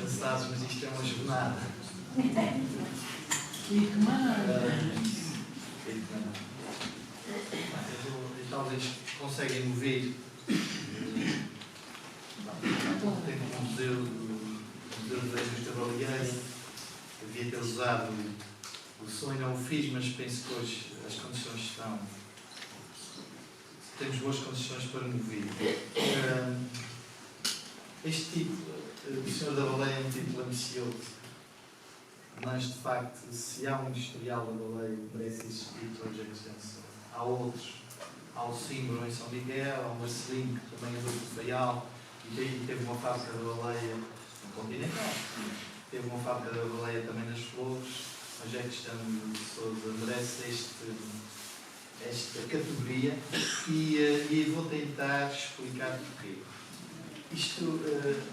cansados, mas isto é uma jornada. E que maravilha! E talvez conseguem ouvir. Tem um museu da indústria baleeira. Devia ter usado o sonho, não o fiz, mas penso que hoje as condições estão. Temos boas condições para me ouvir. Este título, o Senhor da Baleia, é um título ambicioso, mas de facto, se há um industrial da baleia que merece existir, hoje é que há outros. Há o Símbolo em São Miguel, há o Marcelinho, que também andou com o Faial, e teve uma fábrica da baleia no Continental. Teve uma fábrica da baleia também nas Flores, mas é questão de Sousa merece esta categoria e vou tentar explicar porquê.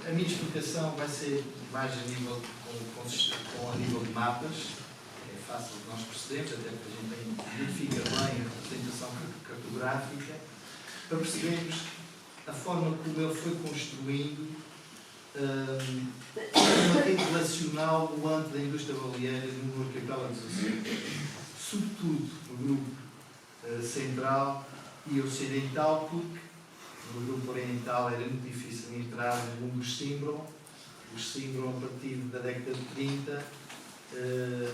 A minha explicação vai ser mais a nível, a nível de mapas, que é fácil de nós percebermos, até porque a gente identifica bem a representação cartográfica, para percebermos a forma como ele foi construindo uma rede relacional do âmbito da indústria baleeira no arquipélago dos Açores, sobretudo no grupo central e ocidental, porque no grupo oriental era muito difícil entrar no mundo dos Símbolo. Os Símbolo, a partir da década de 30,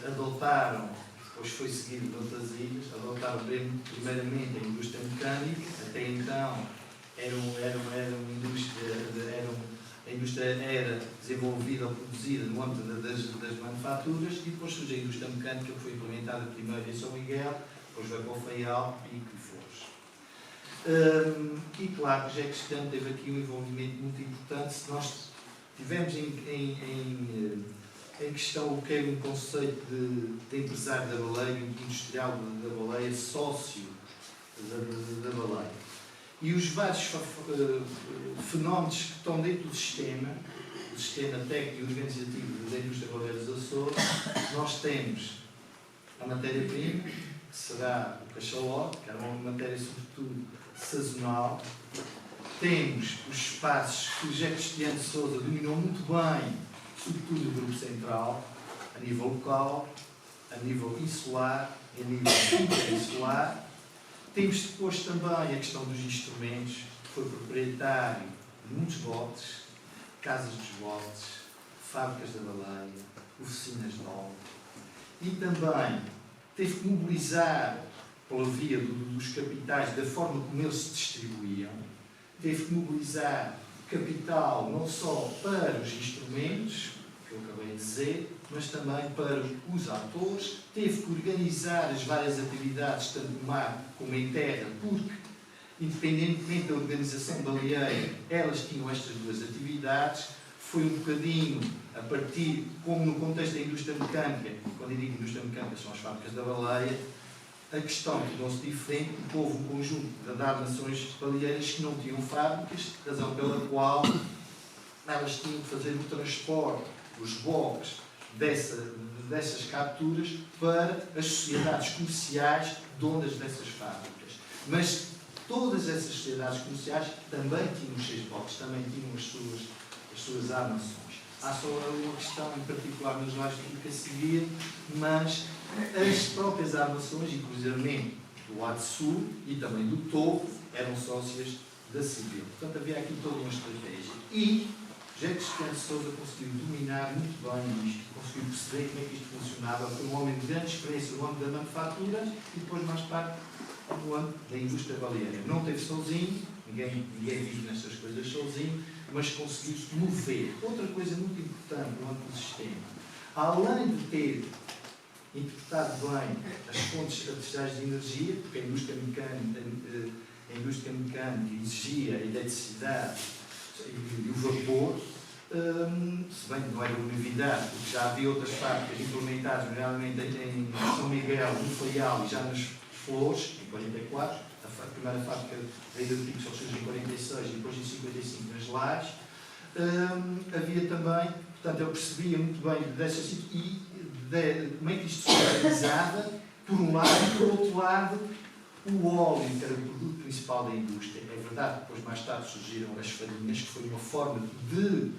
adotaram, depois foi seguido de outras ilhas, adotaram primeiramente a indústria mecânica. Até então a indústria era desenvolvida ou produzida no âmbito das manufaturas, e depois surge a indústria mecânica, que foi implementada primeiro em São Miguel, depois vai para o Faial e que Flores. E claro, José Cristiano teve aqui um envolvimento muito importante. Se nós tivermos em questão o que é um conceito de empresário da baleia, industrial da baleia, sócio da baleia, e os vários fenómenos que estão dentro do sistema técnico e organizativo da indústria baleeira dos Açores, nós temos a matéria-prima, que será o cachalote, que é uma matéria sobretudo sazonal. Temos os espaços que o José Cristiano de Sousa dominou muito bem, sobretudo no grupo central, a nível local, a nível insular e a nível interinsular. Temos depois também a questão dos instrumentos, que foi proprietário de muitos botes, casas dos botes, fábricas da baleia, oficinas de óleo, e também teve que mobilizar, pela via dos capitais, da forma como eles se distribuíam, teve que mobilizar capital não só para os instrumentos, que eu acabei de dizer, mas também para os atores, teve que organizar as várias atividades, tanto no mar como em terra, porque, independentemente da organização baleeira, elas tinham estas duas atividades. Foi um bocadinho a partir, como no contexto da indústria mecânica, quando eu digo indústria mecânica são as fábricas da baleia, a questão tornou-se diferente, porque houve um conjunto de nações baleeiras que não tinham fábricas, razão pela qual elas tinham que fazer o transporte, os boques dessas capturas para as sociedades comerciais donas dessas fábricas. Mas todas essas sociedades comerciais também tinham os seus boques, também tinham as suas armações. Há só uma questão em particular nos lares de Pica Civil, mas as próprias armações, inclusive do lado sul e também do topo, eram sócias da Civil. Portanto, havia aqui toda uma estratégia. E José Cristiano de Sousa conseguiu dominar muito bem isto, conseguiu perceber como é que isto funcionava. Foi um homem de grande experiência no âmbito da manufatura e depois, mais tarde, no âmbito da indústria baleeira. Não esteve sozinho, ninguém vive nestas coisas sozinho, mas conseguiu-se mover. Outra coisa muito importante no âmbito do sistema, além de ter interpretado bem as fontes artificiais de energia, porque a indústria mecânica exigia a eletricidade e o vapor, se bem que não era novidade, porque já havia outras fábricas implementadas, nomeadamente em São Miguel, no Faial e já nas Flores, em 44, a primeira fábrica da Ilha do Pico só surge em 46 e depois em 55 nas Lares. Havia também, portanto, eu percebia muito bem dessa situação e como é que isto se organizava, por um lado, e por outro lado, o óleo, que era o produto principal da indústria. É verdade que depois mais tarde surgiram as farinhas, que foi uma forma de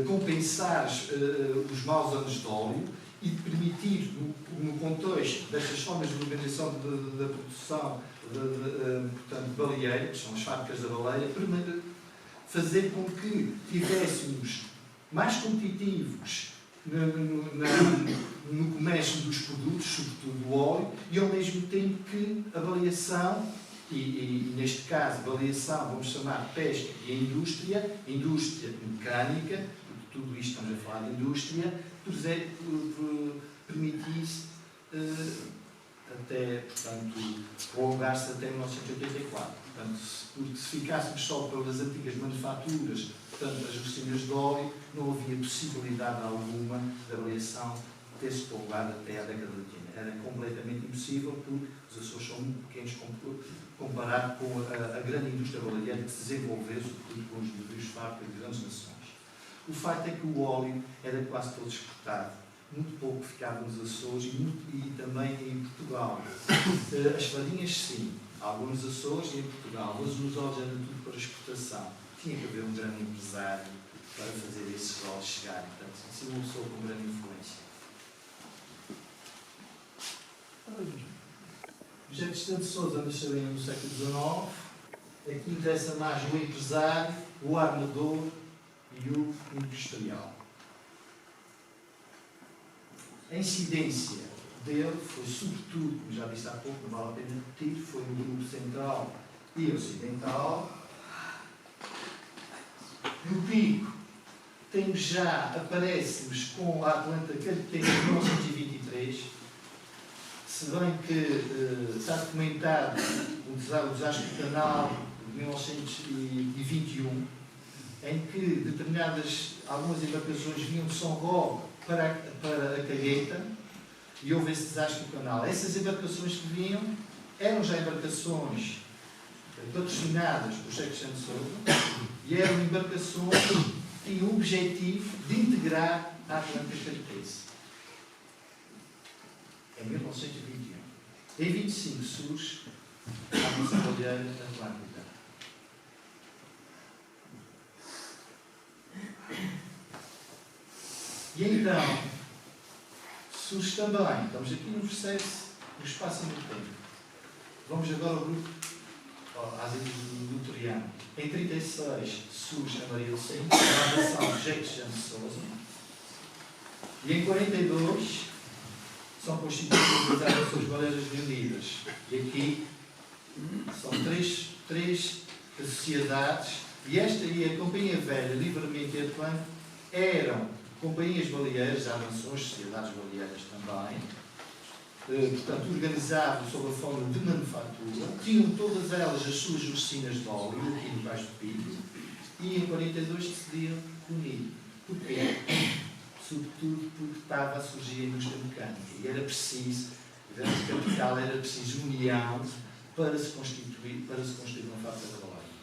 compensar os maus anos de óleo e de permitir, no contexto destas formas de organização da produção portanto, baleeira, que são as fábricas da baleia, fazer com que tivéssemos mais competitivos no comércio dos produtos, sobretudo do óleo, e ao mesmo tempo que a baleação, e neste caso baleação, vamos chamar pesca e a indústria mecânica, tudo isto estamos a falar de indústria, permitisse até, portanto, prolongar-se até 1984. Portanto, porque se ficássemos só pelas antigas manufaturas, portanto, as oficinas de óleo, não havia possibilidade alguma da baleação ter-se prolongado até a década de 80. Era completamente impossível, porque os Açores são muito pequenos comparado com a grande indústria baleeira que se desenvolveu, sobretudo com os navios fábricas de grandes nações. O facto é que o óleo era quase todo exportado. Muito pouco ficava nos Açores e também em Portugal. As farinhas, sim, alguns nos Açores e em Portugal, mas os óleos eram tudo para exportação. Tinha que haver um grande empresário para fazer esses óleos chegarem. Portanto, assim, uma pessoa com grande influência. José Cristiano de Sousa nasceu no século XIX. Aqui interessa mais o empresário, o armador e o industrial. A incidência dele foi, sobretudo, como já disse há pouco, não vale a pena repetir, foi no grupo central e ocidental. No pico, aparece-nos com a Atlanta Caetano de 1923, se bem que está documentado o desastre do canal de 1921, em que algumas embarcações vinham de São Roque para a Calheta e houve esse desastre do canal. Essas embarcações que vinham eram já embarcações patrocinadas por José Cristiano de Sousa e eram embarcações que tinham o objetivo de integrar a Atlântica Cartese. Em 1921. Em 25 surge a nossa baleeira Atlântica. E então, surge também, estamos aqui no processo, no espaço e no tempo. Vamos agora ao grupo, às ilhas do Toriano. Em 36 surge a Maria do Cimo, a gravação de José Cristiano de Sousa. E em 42 são constituídas as Armações Baleiras Reunidas. E aqui são três sociedades, e esta e a Companhia Velha, Livramento e Atlântico, eram companhias baleeiras, armações, sociedades baleeiras também, portanto, organizadas sob a forma de manufatura, tinham todas elas as suas oficinas de óleo, aqui no Baixo do Pico, e em 42 decidiram unir. Porquê? Sobretudo porque estava a surgir a indústria mecânica e era preciso, grande capital, era preciso união para se constituir uma fábrica da baleia.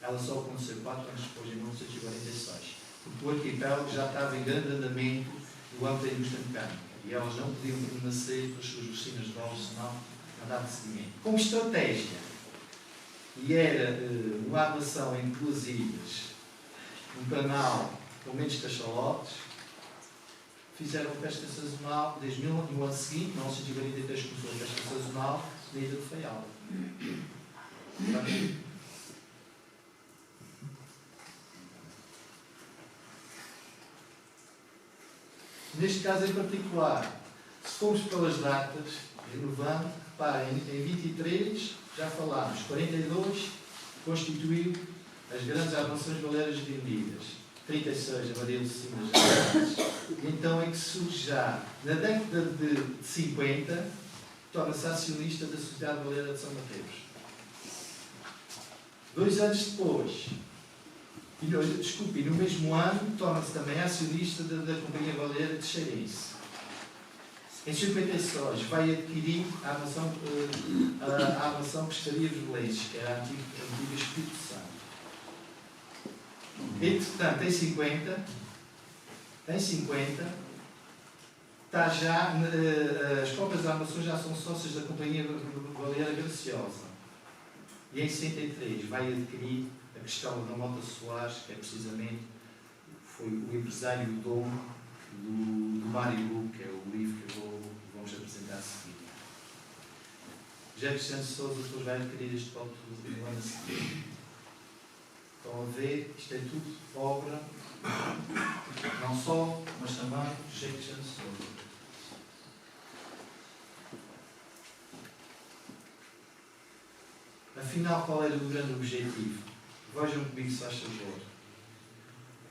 Ela só aconteceu 4 anos depois, em 1946. Porque o arquipélago já estava em grande andamento no âmbito da indústria mecânica e elas não podiam permanecer com as suas oficinas de óleo, senão andava de seguimento. Como estratégia, e era uma armação em 2 ilhas, um canal com menos cachalotes, fizeram pesca sazonal desde no ano seguinte, 1943, começou a pesca sazonal na ilha de Faial. Neste caso em particular, se formos pelas datas, renovando, reparem, em 23, já falámos, 42, constituiu as grandes armações baleiras reunidas. 36, a Maria do Cimo, e então é que surge já, na década de 50, torna-se acionista da Sociedade Baleeira de São Mateus. 2 anos depois, no mesmo ano, torna-se também acionista da Companhia Baleeira de Xeirense. Em 56, vai adquirir a armação Pescaria dos Leis, que era a antiga Espírito Santo. Entretanto, em 50, está já, as próprias armações já são sócios da Companhia Baleeira Graciosa. E em 63 vai adquirir a Castelo da Mota Soares, que é precisamente foi o empresário dono do Marilu, que é o livro que vamos apresentar a seguir. José Cristiano Sousa depois vai adquirir este voto no ano a seguir. Estão a ver, isto é tudo obra, não só, mas também José Cristiano Sousa. Afinal, qual era o grande objetivo? Vejam comigo, se faz favor.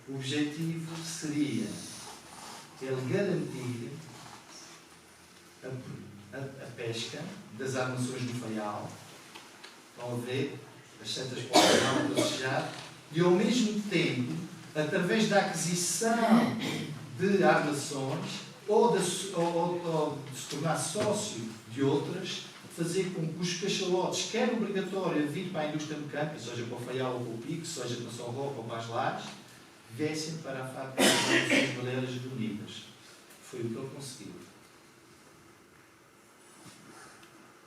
O objetivo seria ele garantir a pesca das armações do Faial, estão a ver, as setas podem não desejar, e ao mesmo tempo, através da aquisição de armações ou de se tornar sócio de outras, fazer com que os cachalotes, quer obrigatório a vir para a indústria mecânica, seja para o Faial ou para o Pico, seja para São Roque ou para as Lares, viessem para a fábrica de armações baleiras unidas. Foi o que ele conseguiu.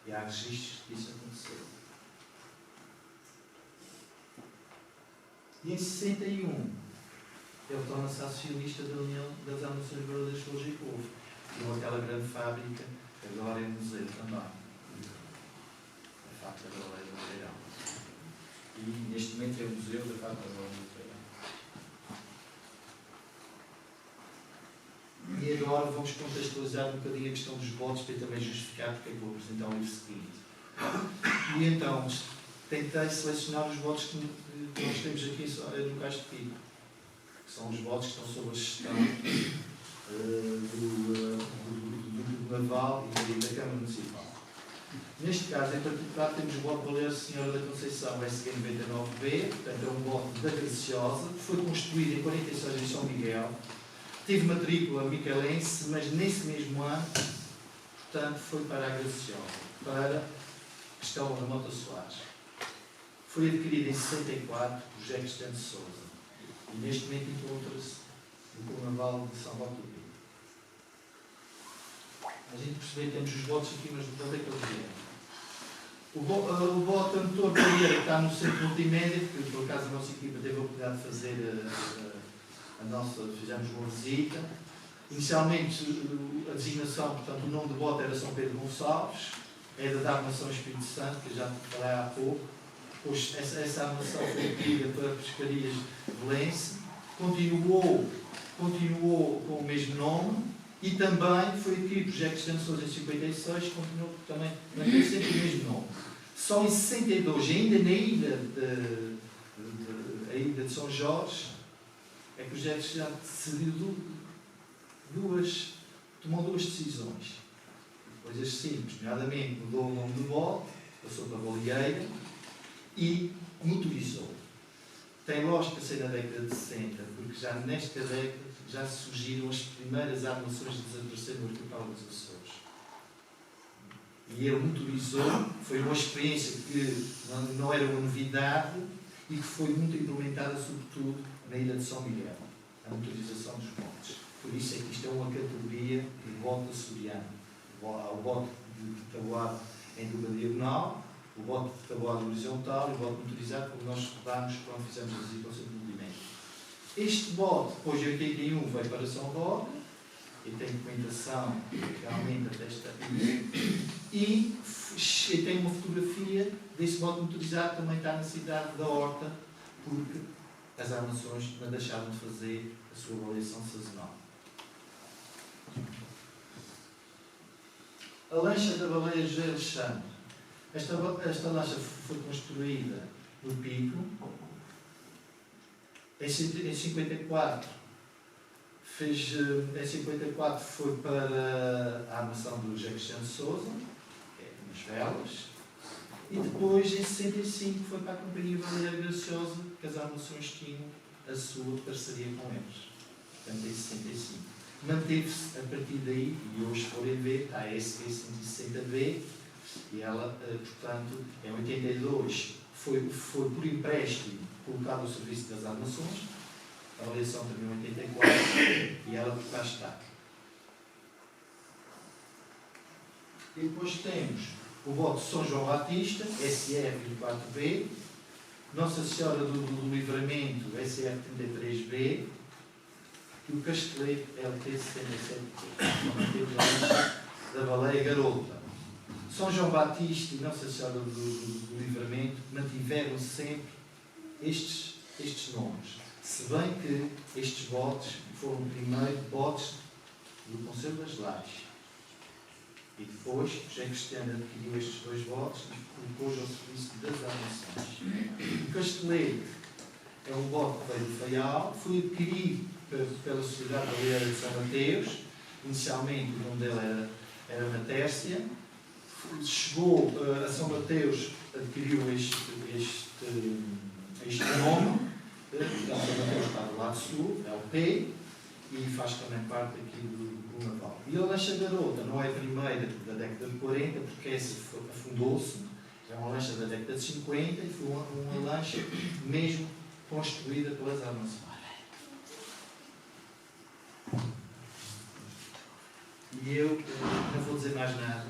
E há registros que isso aconteceu. E em 61, ele torna-se acionista da União das Armações Baleiras de Loja e Povo. E aquela grande fábrica, que agora é museu também. A fábrica da Baleia do Beirão. E neste momento é o museu da fábrica da Baleia do Beirão. E agora vamos contextualizar um bocadinho a questão dos votos para também justificar porque é que vou apresentar o livro seguinte. E então, tentei selecionar os votos que nós temos aqui no Cais de Pico, que são os votos que estão sob a gestão do Naval e da Câmara Municipal. Neste caso, em particular, temos o voto Baleiro Senhora da Conceição, SG99B, portanto é um voto da Graciosa, foi construído em 46 em São Miguel, tive matrícula micaelense, mas nesse mesmo ano, portanto, foi para a Graciosa, para Castelo da Mota Soares. Foi adquirido em 64 por José Cristiano de Sousa e neste momento encontra-se no Carnaval de São Roque do Pinto. A gente percebe que temos os votos aqui, mas de onde é que eles vieram? O voto António Pereira está no centro multimédia, porque por acaso a nossa equipa teve a oportunidade de fazer fizemos uma visita. Inicialmente a designação, portanto o nome do voto era São Pedro Gonçalves, era da Armação Espírito Santo, que eu já falei há pouco. Depois essa armação foi adquirida para Pescarias Belense, continuou com o mesmo nome e também foi adquirido por José Cristiano Sousa em 56, continuou também naquele sempre o mesmo nome. Só em 62, ainda na ilha de São Jorge, é que o José Cristiano tomou duas decisões. Coisas simples, nomeadamente mudou o nome do voto, passou para Bolieira e motorizou. Tem lógica ser na década de 60, porque já nesta década já surgiram as primeiras armações de desaparecer no arquipélago dos Açores. E ele motorizou, foi uma experiência que não era uma novidade e que foi muito implementada, sobretudo, na ilha de São Miguel, a motorização dos botes. Por isso é que isto é uma categoria de bote açoriano. Há o bote de tabuado em dupla diagonal, o bote de tabuado horizontal e o bote motorizado, como nós reparámos quando fizemos a visita ao centro de movimento. Este bote, depois de 81, veio para São Roque, e tem documentação realmente até esta e tem uma fotografia desse bote motorizado, também está na cidade da Horta, porque as armações não deixaram de fazer a sua avaliação sazonal. A lancha da baleia José Alexandre. Esta lancha foi construída no Pico. Em 54 foi para a armação do José Cristiano de Sousa, que é umas velas, e depois em 65 foi para a Companhia Baleeira Graciosa, que as armações tinham a sua parceria com eles. Portanto, em 65. Manteve-se a partir daí, e hoje forem ver, está a SB 160B, e ela, portanto, em 82 foi por empréstimo colocado ao serviço das armações, a avaliação também em 84, e ela cá está. E depois temos o voto de São João Batista, SR24B, Nossa Senhora do Livramento, SR33B, e o Casteleiro LT77, São Mateus da Baleia Garota. São João Batista e Nossa Senhora do Livramento mantiveram sempre estes nomes. Se bem que estes botes foram primeiro botes do Conselho das Lajes. E depois, José Cristiano adquiriu estes dois botes e colocou-os ao serviço das armações. O Casteleiro é um bote que veio do Faial, foi adquirido pela Sociedade Baleeira de São Mateus. Inicialmente o nome dele era Matércia. Chegou a São Mateus, adquiriu este nome. São Mateus está do lado sul, é o P, e faz também parte aqui do Naval. E a lancha Garota não é a primeira da década de 40, porque essa afundou-se. É uma lancha da década de 50 e foi uma lancha mesmo construída pelas armações. E eu não vou dizer mais nada,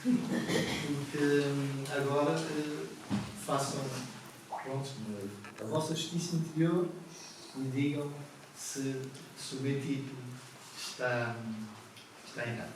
porque agora façam a vossa justiça interior e digam se o meu título está errado.